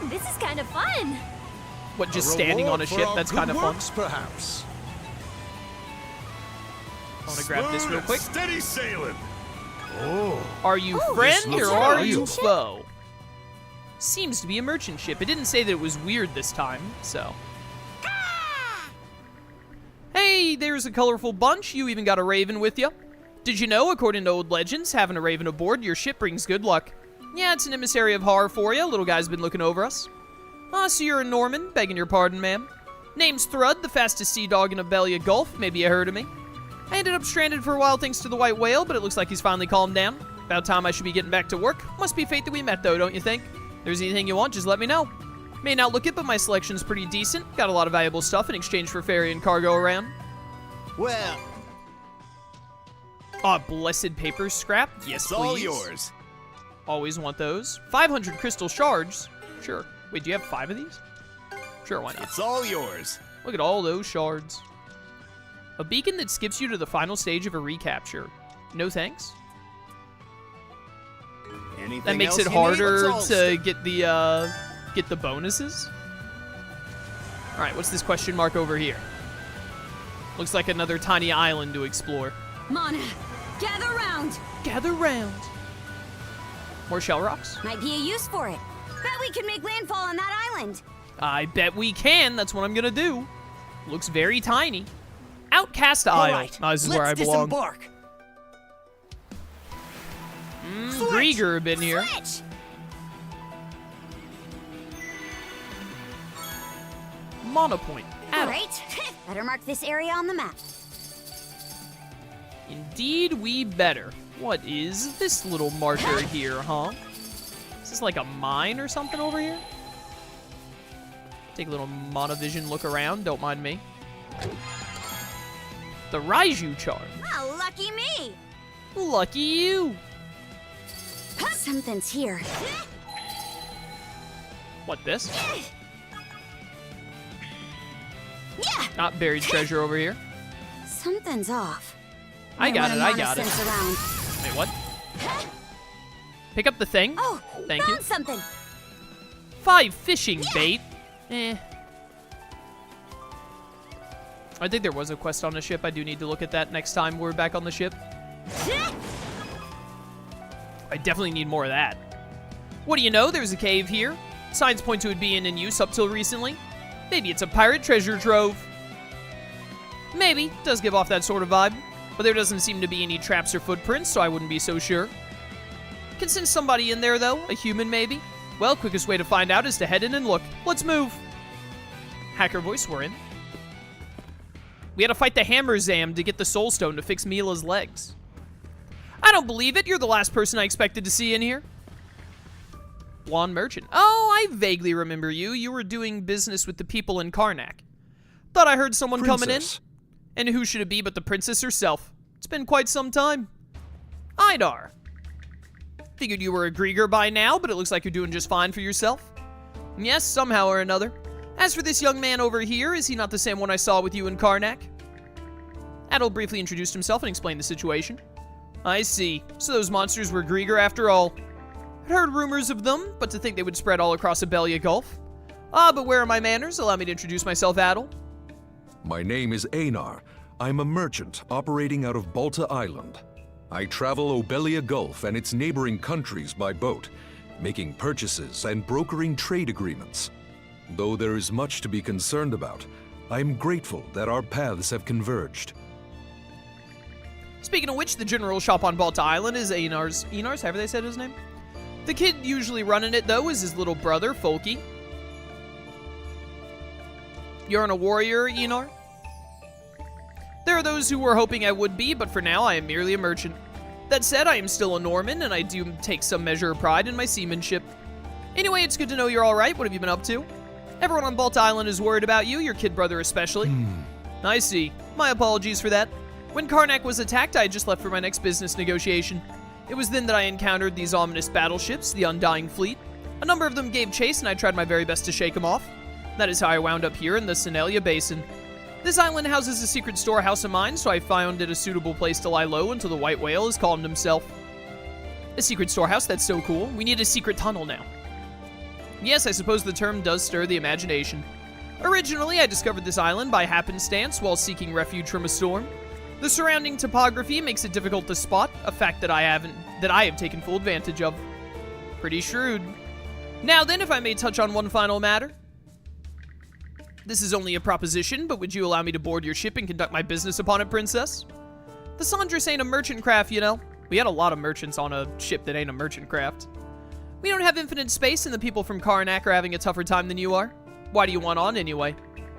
This is kind of fun. What, just standing on a ship? That's kind of fun. Perhaps. I want to grab this real quick. Steady sailing. Oh. Are you friend or are you foe? Seems to be a merchant ship. It didn't say that it was weird this time, so. Hey, there's a colorful bunch. You even got a raven with you. Did you know, according to old legends, having a raven aboard your ship brings good luck? Yeah, it's an emissary of horror for you. Little guy's been looking over us. So you're a Norman, begging your pardon, ma'am. Name's Thrud, the fastest sea dog in Abelia Gulf. Maybe you heard of me. I ended up stranded for a while thanks to the white whale, but it looks like he's finally calmed down. About time I should be getting back to work. Must be fate that we met, though, don't you think? If there's anything you want, just let me know. May not look it, but my selection's pretty decent. Got a lot of valuable stuff in exchange for ferry and cargo around. Well... Blessed paper scrap? Yes, it's please. all yours. Always want those. 500 crystal shards. Sure. Wait, do you have 5 of these? Sure, why not? It's all yours. Look at all those shards. A beacon that skips you to the final stage of a recapture. No thanks. Anything That makes it harder to get the bonuses. All right, what's this question mark over here? Looks like another tiny island to explore. Mana, gather round. Gather round. More shell rocks? Might be a use for it. Bet we can make landfall on that island. I bet we can. That's what I'm gonna do. Looks very tiny. Outcast Isle. Right, This is where I belong. Disembark. Griegr been here. Switch. Monopoint. All right. Better mark this area on the map. Indeed, we better. What is this little marker here, huh? Is this like a mine or something over here? Take a little monovision look around, don't mind me. The Raiju charm. Oh, lucky me. Lucky you. Something's here. What, this? Yeah. Not buried treasure over here. Something's off. I got it, I got it. Around. Wait, what? Pick up the thing. Oh, thank you. found something. 5 fishing bait. I think there was a quest on the ship. I do need to look at that next time we're back on the ship. I definitely need more of that. What do you know? There's a cave here. Signs point to it being in use up till recently. Maybe it's a pirate treasure trove. Maybe. Does give off that sort of vibe. But there doesn't seem to be any traps or footprints, so I wouldn't be so sure. Can sense somebody in there, though. A human, maybe. Well, quickest way to find out is to head in and look. Let's move. Hacker voice, we're in. We had to fight the Hammer Zam to get the Soul Stone to fix Mila's legs. I don't believe it. You're the last person I expected to see in here. Blonde merchant. Oh, I vaguely remember you. You were doing business with the people in Karnak. Thought I heard someone coming in. And who should it be but the princess herself? It's been quite some time. Einar. Figured you were a Griegr by now, but it looks like you're doing just fine for yourself. Yes, somehow or another. As for this young man over here, is he not the same one I saw with you in Karnak? Adol briefly introduced himself and explained the situation. I see. So those monsters were Griegr after all. I'd heard rumors of them, but to think they would spread all across Abelia Gulf. But where are my manners? Allow me to introduce myself, Adol. My name is Einar. I'm a merchant operating out of Balta Island. I travel Abelia Gulf and its neighboring countries by boat, making purchases and brokering trade agreements. Though there is much to be concerned about, I'm grateful that our paths have converged. Speaking of which, the general shop on Balta Island is Einar's. Einar's, however they said his name. The kid usually running it, though, is his little brother, Folky. You're a warrior, Einar? There are those who were hoping I would be, but for now I am merely a merchant. That said, I am still a Norman, and I do take some measure of pride in my seamanship. Anyway, it's good to know you're alright. What have you been up to? Everyone on Balta Island is worried about you, your kid brother especially. I see. My apologies for that. When Karnak was attacked, I had just left for my next business negotiation. It was then that I encountered these ominous battleships, the Undying Fleet. A number of them gave chase, and I tried my very best to shake them off. That is how I wound up here in the Senelia Basin. This island houses a secret storehouse of mine, so I found it a suitable place to lie low until the white whale has calmed himself. A secret storehouse? That's so cool. We need a secret tunnel now. Yes, I suppose the term does stir the imagination. Originally, I discovered this island by happenstance while seeking refuge from a storm. The surrounding topography makes it difficult to spot, a fact that I have taken full advantage of. Pretty shrewd. Now then, if I may touch on one final matter. This is only a proposition, but would you allow me to board your ship and conduct my business upon it, princess? The Sandras ain't a merchant craft, you know. We had a lot of merchants on a ship that ain't a merchant craft. We don't have infinite space, and the people from Karnak are having a tougher time than you are. Why do you want on, anyway?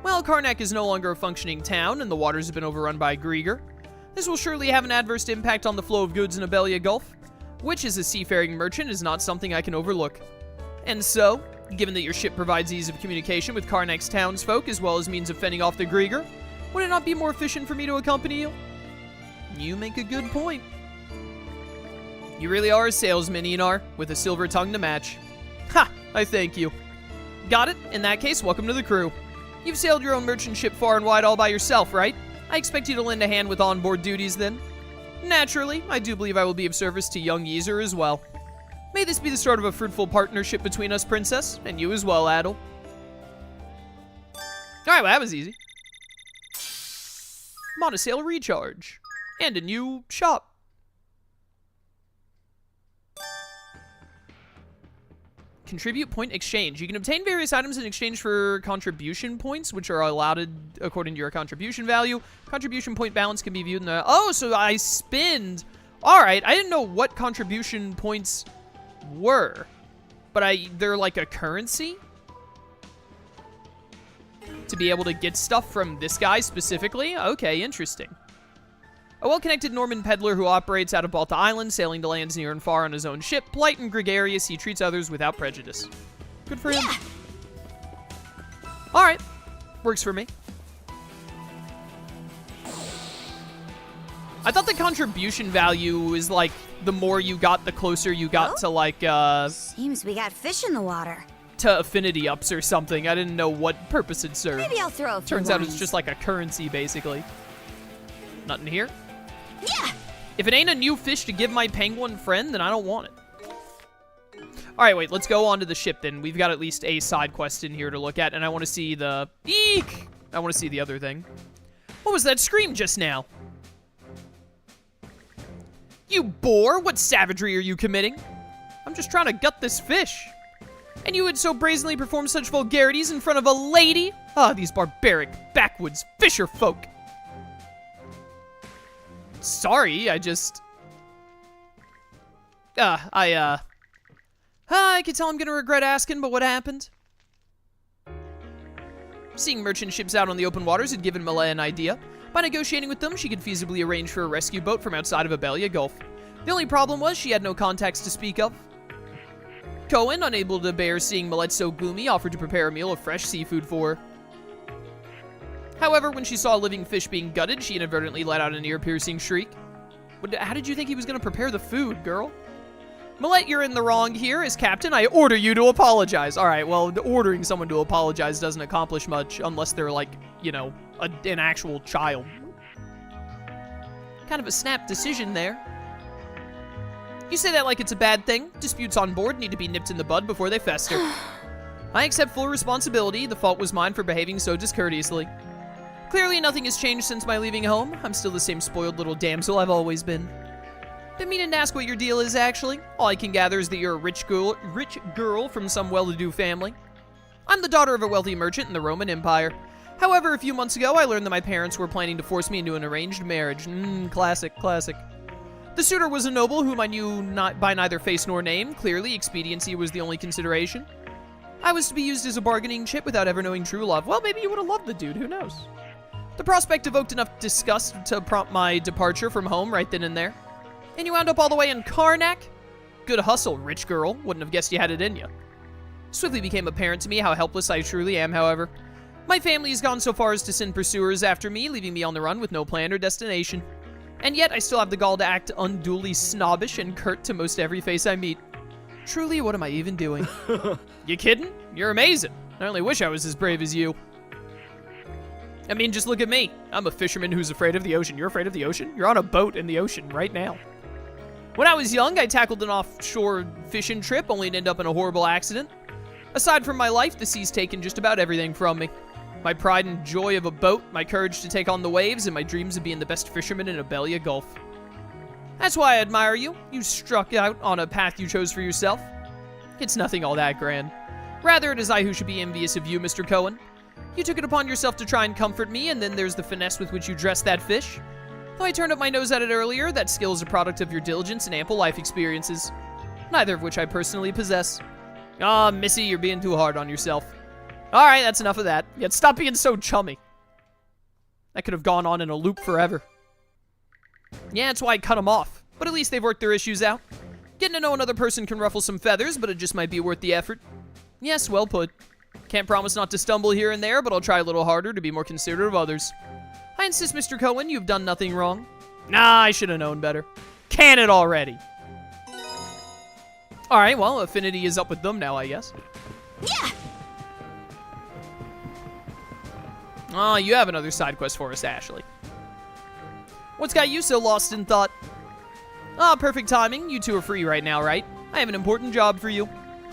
Well, Karnak is no longer a functioning town, and the waters have been overrun by Griegr. This will surely have an adverse impact on the flow of goods in Abelia Gulf, which, as a seafaring merchant, is not something I can overlook. And so, given that your ship provides ease of communication with Karnak's townsfolk, as well as means of fending off the Griegr, would it not be more efficient for me to accompany you? You make a good point. You really are a salesman, Einar, with a silver tongue to match. Ha! I thank you. Got it? In that case, welcome to the crew. You've sailed your own merchant ship far and wide all by yourself, right? I expect you to lend a hand with onboard duties, then. Naturally, I do believe I will be of service to young Yeezer as well. May this be the start of a fruitful partnership between us, princess, and you as well, Adol. Alright, well, that was easy. Monosail recharge. And a new shop. Contribute point exchange. You can obtain various items in exchange for contribution points, which are allotted according to your contribution value. Contribution point balance can be viewed in the... Oh, so I spend... Alright, I didn't know what contribution points were. But they're like a currency? To be able to get stuff from this guy specifically? Okay, interesting. A well-connected Norman peddler who operates out of Balta Island, sailing to lands near and far on his own ship. Polite and gregarious, he treats others without prejudice. Good for him. Yeah. Alright. Works for me. I thought the contribution value is like, the more you got, the closer you got to like, Seems we got fish in the water. To affinity ups or something. I didn't know what purpose it served. Maybe I'll throw a few Turns out lines. it's just like a currency, basically. Nothing here? Yeah. If it ain't a new fish to give my penguin friend, then I don't want it. Alright, wait, let's go on to the ship then. We've got at least a side quest in here to look at, and I want to see the... Eek! I want to see the other thing. What was that scream just now? You boar! What savagery are you committing? I'm just trying to gut this fish. And you would so brazenly perform such vulgarities in front of a lady? Ah, these barbaric, backwoods fisher folk. Sorry, I just... I can tell I'm gonna regret asking, but what happened? Seeing merchant ships out on the open waters had given Malaya an idea. By negotiating with them, she could feasibly arrange for a rescue boat from outside of Abelia Gulf. The only problem was she had no contacts to speak of. Cohen, unable to bear seeing Malette so gloomy, offered to prepare a meal of fresh seafood for her. However, when she saw a living fish being gutted, she inadvertently let out an ear-piercing shriek. How did you think he was going to prepare the food, girl? Malette, you're in the wrong here. As captain, I order you to apologize. All right, well, ordering someone to apologize doesn't accomplish much unless they're like, you know, an actual child. Kind of a snap decision there. You say that like it's a bad thing. Disputes on board need to be nipped in the bud before they fester. I accept full responsibility. The fault was mine for behaving so discourteously. Clearly, nothing has changed since my leaving home. I'm still the same spoiled little damsel I've always been. Been meaning to ask what your deal is, actually. All I can gather is that you're a rich girl from some well-to-do family. I'm the daughter of a wealthy merchant in the Roman Empire. However, a few months ago, I learned that my parents were planning to force me into an arranged marriage. Classic, classic. The suitor was a noble whom I knew not by neither face nor name. Clearly, expediency was the only consideration. I was to be used as a bargaining chip without ever knowing true love. Well, maybe you would have loved the dude, who knows? The prospect evoked enough disgust to prompt my departure from home right then and there. And you wound up all the way in Karnak? Good hustle, rich girl. Wouldn't have guessed you had it in you. Swiftly became apparent to me how helpless I truly am, however. My family has gone so far as to send pursuers after me, leaving me on the run with no plan or destination. And yet, I still have the gall to act unduly snobbish and curt to most every face I meet. Truly, what am I even doing? You kidding? You're amazing. I only wish I was as brave as you. I mean, just look at me. I'm a fisherman who's afraid of the ocean. You're afraid of the ocean? You're on a boat in the ocean right now. When I was young, I tackled an offshore fishing trip, only to end up in a horrible accident. Aside from my life, the sea's taken just about everything from me. My pride and joy of a boat, my courage to take on the waves, and my dreams of being the best fisherman in Obelia Gulf. That's why I admire you. You struck out on a path you chose for yourself. It's nothing all that grand. Rather, it is I who should be envious of you, Mr. Cohen. You took it upon yourself to try and comfort me, and then there's the finesse with which you dressed that fish. Though I turned up my nose at it earlier, that skill is a product of your diligence and ample life experiences, neither of which I personally possess. Ah, Missy, you're being too hard on yourself. Alright, that's enough of that. Yet stop being so chummy. That could have gone on in a loop forever. Yeah, that's why I cut them off. But at least they've worked their issues out. Getting to know another person can ruffle some feathers, but it just might be worth the effort. Yes, well put. Can't promise not to stumble here and there, but I'll try a little harder to be more considerate of others. I insist, Mr. Cohen, you've done nothing wrong. Nah, I should have known better. Can it already. Alright, well, affinity is up with them now, I guess. Yeah! Ah, you have another side quest for us, Ashley. What's got you so lost in thought? Ah, perfect timing. You two are free right now, right? I have an important job for you.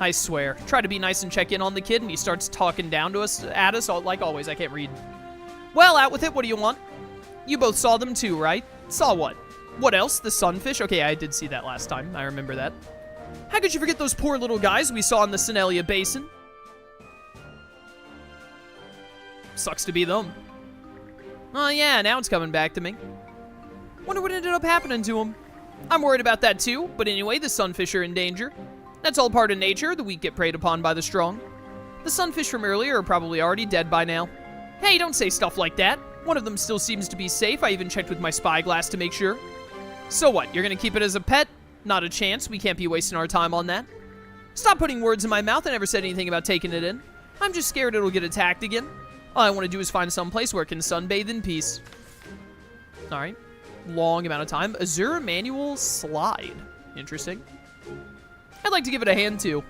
I swear. Try to be nice and check in on the kid, and he starts talking down to us, at us, like always. I can't read. Well, out with it. What do you want? You both saw them too, right? Saw what? What else? The sunfish? Okay, I did see that last time. I remember that. How could you forget those poor little guys we saw in the Senelia Basin? Sucks to be them. Oh yeah, now it's coming back to me. Wonder what ended up happening to them. I'm worried about that too, but anyway, the sunfish are in danger. That's all part of nature. The weak get preyed upon by the strong. The sunfish from earlier are probably already dead by now. Hey, don't say stuff like that. One of them still seems to be safe. I even checked with my spyglass to make sure. So what, you're gonna keep it as a pet? Not a chance. We can't be wasting our time on that. Stop putting words in my mouth. I never said anything about taking it in. I'm just scared it'll get attacked again. All I want to do is find some place where it can sunbathe in peace. Alright. Long amount of time. Azure Manual Slide. Interesting. I'd like to give it a hand, too.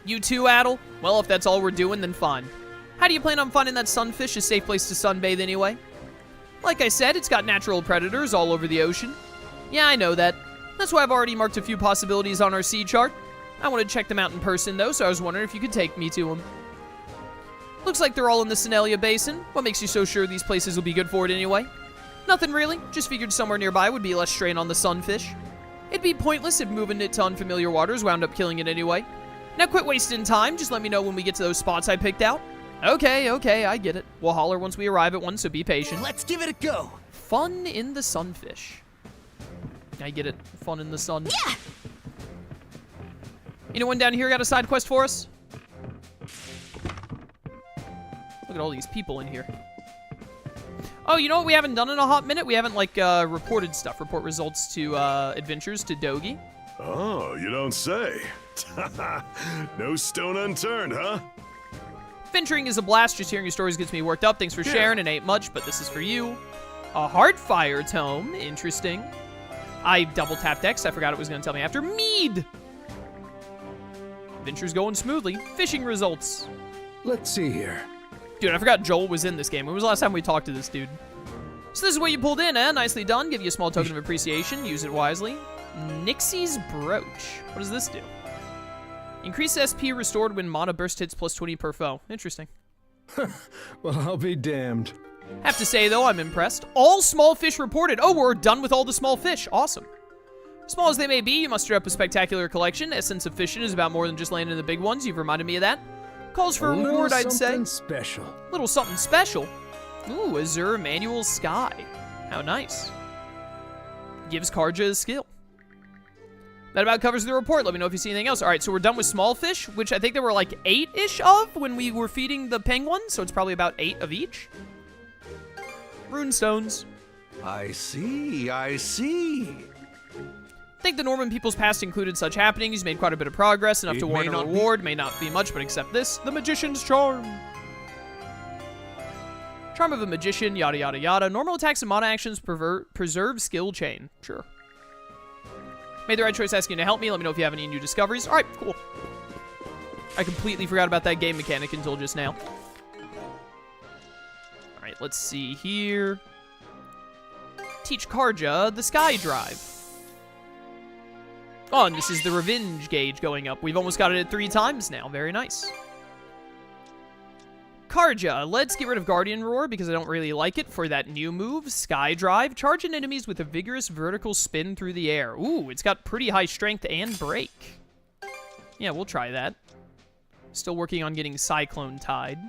You too, Adol? Well, if that's all we're doing, then fine. How do you plan on finding that sunfish a safe place to sunbathe anyway? Like I said, it's got natural predators all over the ocean. Yeah, I know that. That's why I've already marked a few possibilities on our sea chart. I want to check them out in person, though, so I was wondering if you could take me to them. Looks like they're all in the Senelia Basin. What makes you so sure these places will be good for it anyway? Nothing really. Just figured somewhere nearby would be less strain on the sunfish. It'd be pointless if moving it to unfamiliar waters wound up killing it anyway. Now quit wasting time. Just let me know when we get to those spots I picked out. Okay, I get it. We'll holler once we arrive at one, so be patient. Let's give it a go. Fun in the sunfish. I get it. Fun in the sun. Yeah! Anyone down here got a side quest for us? Look at all these people in here. Oh, you know what we haven't done in a hot minute? We haven't, like, reported stuff. Report results to, adventures to Dogi. Oh, you don't say. No stone unturned, huh? Venturing is a blast. Just hearing your stories gets me worked up. Thanks for sharing. It ain't much, but this is for you. A Heartfire tome. Interesting. I double-tapped X. I forgot it was going to tell me after. Mead! Adventure's going smoothly. Fishing results. Let's see here. Dude, I forgot Joel was in this game. When was the last time we talked to this dude? So this is what you pulled in, eh? Nicely done. Give you a small token of appreciation. Use it wisely. Nixie's Brooch. What does this do? Increase SP restored when mana burst hits plus 20 per foe. Interesting. Well, I'll be damned. Have to say, though, I'm impressed. All small fish reported. Oh, we're done with all the small fish. Awesome. Small as they may be, you muster up a spectacular collection. Essence of fishing is about more than just landing the big ones. You've reminded me of that. Calls for a reward, I'd say. Something special. Little something special. Ooh, Azure Manual Sky. How nice. Gives Karja a skill. That about covers the report. Let me know if you see anything else. All right, so we're done with small fish, which I think there were like 8-ish of when we were feeding the penguins, so it's probably about 8 of each. Runestones. I see, I see. I think the Norman people's past included such happenings. Made quite a bit of progress, enough to warrant a reward. May not be much, but accept this. The Magician's Charm. Charm of a Magician, yada yada yada. Normal attacks and mana actions preserve skill chain. Sure. Made the right choice asking you to help me. Let me know if you have any new discoveries. All right, cool. I completely forgot about that game mechanic until just now. All right, let's see here. Teach Karja the Sky Drive. Oh, and this is the revenge gauge going up. We've almost got it at 3 times now. Very nice. Karja, let's get rid of Guardian Roar because I don't really like it for that new move, Sky Drive. Charging enemies with a vigorous vertical spin through the air. Ooh, it's got pretty high strength and break. Yeah, we'll try that. Still working on getting Cyclone Tide,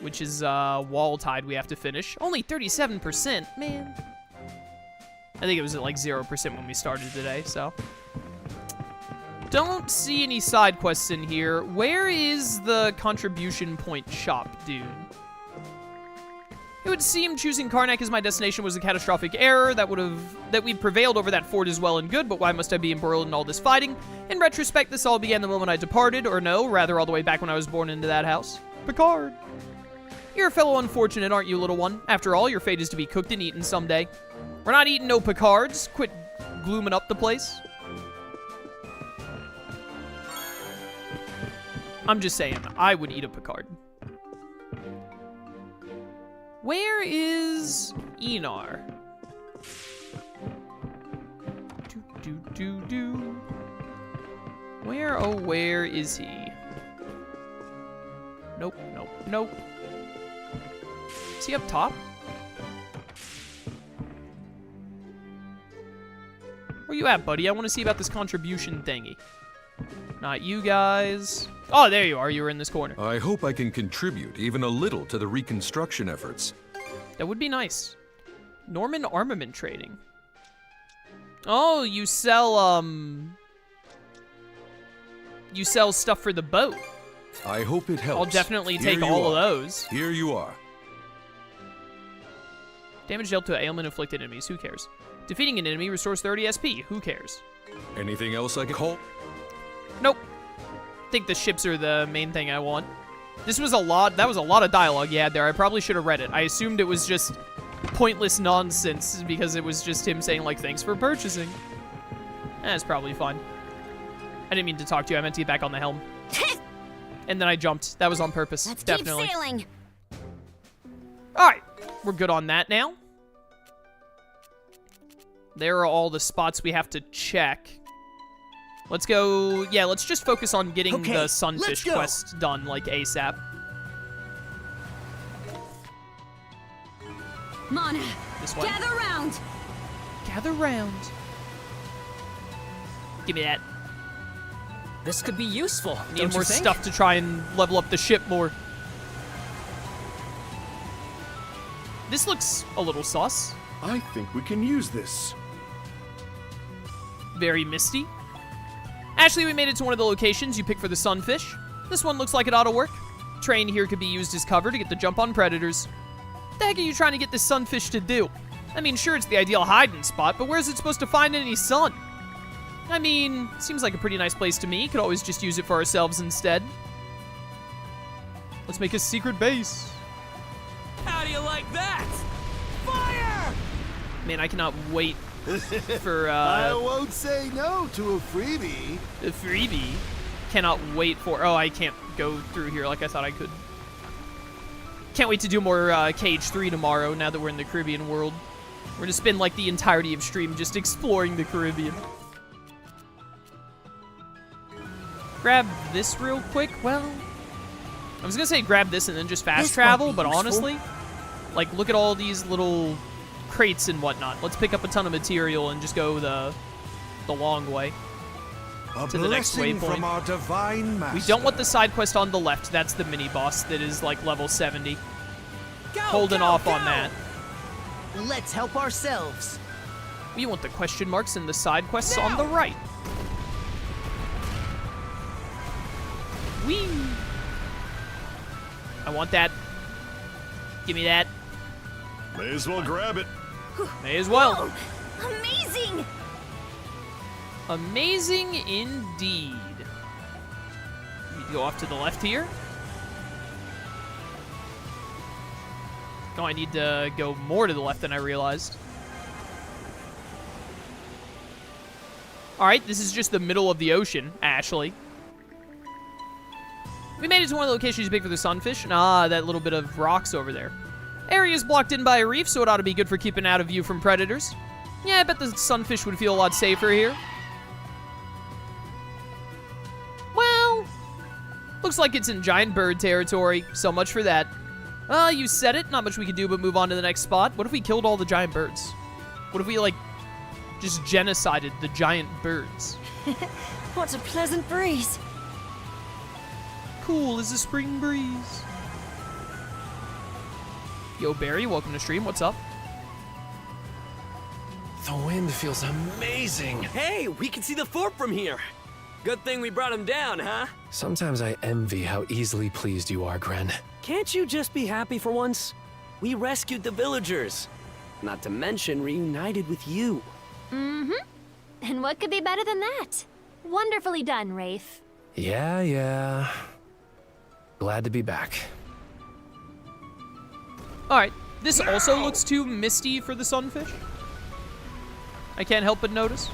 which is Wall Tide we have to finish. Only 37%, man. I think it was at like 0% when we started today, so. Don't see any side quests in here. Where is the contribution point shop, dude? It would seem choosing Karnak as my destination was a catastrophic error. That we prevailed over that fort is well and good, but why must I be embroiled in all this fighting? In retrospect, this all began the moment I departed, or no, rather all the way back when I was born into that house. Picard. You're a fellow unfortunate, aren't you, little one? After all, your fate is to be cooked and eaten someday. We're not eating no Picards. Quit glooming up the place. I'm just saying, I would eat a Picard. Where is Einar? Where, oh, where is he? Nope, nope, nope. Is he up top? Where you at, buddy? I want to see about this contribution thingy. Not you guys. Oh, there you are. You were in this corner. I hope I can contribute even a little to the reconstruction efforts. That would be nice. Norman armament trading. Oh, you sell stuff for the boat. I hope it helps. I'll definitely take Here you all of are. those. Here you are. Damage dealt to ailment-inflicted enemies. Who cares? Defeating an enemy restores 30 SP. Who cares? Anything else I can call? Nope. I think the ships are the main thing I want. This was a lot. That was a lot of dialogue you had there. I probably should have read it. I assumed it was just pointless nonsense because it was just him saying, like, thanks for purchasing. That's probably fine. I didn't mean to talk to you. I meant to get back on the helm. And then I jumped. That was on purpose. Let's Definitely. keep sailing. All right. We're good on that now. There are all the spots we have to check. Let's go. Yeah, let's just focus on getting Okay, the let's Sunfish go. quest done, like, ASAP. Mana, This one. gather round. Gather round. Give me that. This could be useful. Need don't more you think? stuff to try and level up the ship more. This looks a little sus. I think we can use this. Very misty. Ashley, we made it to one of the locations you picked for the Sunfish. This one looks like it ought to work. Terrain here could be used as cover to get the jump on predators. What the heck are you trying to get this Sunfish to do? I mean, sure, it's the ideal hiding spot, but where's it supposed to find any sun? I mean, seems like a pretty nice place to me. Could always just use it for ourselves instead. Let's make a secret base. How do you like that? Fire! Man, I cannot wait for I won't say no to a freebie. the freebie. Cannot wait for... Oh, I can't go through here like I thought I could. Can't wait to do more Cage 3 tomorrow now that we're in the Caribbean world. We're going to spend like the entirety of stream just exploring the Caribbean. Grab this real quick. Well, I was going to say grab this and then just fast This might travel, be but useful. honestly, like, look at all these little crates and whatnot. Let's pick up a ton of material and just go the long way. A To the next blessing waypoint. from our divine master. We don't want the side quest on the left. That's the mini boss that is like level 70. Go, Holding go, off go! on that. Let's help ourselves. We want the question marks and the side quests on the right. Whee! I want that. Give me that. May as well grab it. May as well. Whoa, amazing. Amazing indeed. Need to go off to the left here. Oh, I need to go more to the left than I realized. Alright, this is just the middle of the ocean, Ashley. We made it to one of the locations you picked for the Sunfish. Ah, that little bit of rocks over there. Area is blocked in by a reef, so it ought to be good for keeping out of view from predators. Yeah, I bet the sunfish would feel a lot safer here. Well, looks like it's in giant bird territory. So much for that. You said it. Not much we can do but move on to the next spot. What if we killed all the giant birds? What if we, like, just genocided the giant birds? What a pleasant breeze. Cool as a spring breeze. Yo, Barry, welcome to stream. What's up? The wind feels amazing. Hey, we can see the fort from here. Good thing we brought him down, huh? Sometimes I envy how easily pleased you are, Gren. Can't you just be happy for once? We rescued the villagers. Not to mention reunited with you. Mm-hmm. And what could be better than that? Wonderfully done, Rafe. Yeah. Glad to be back. Alright, this also looks too misty for the sunfish. I can't help but notice.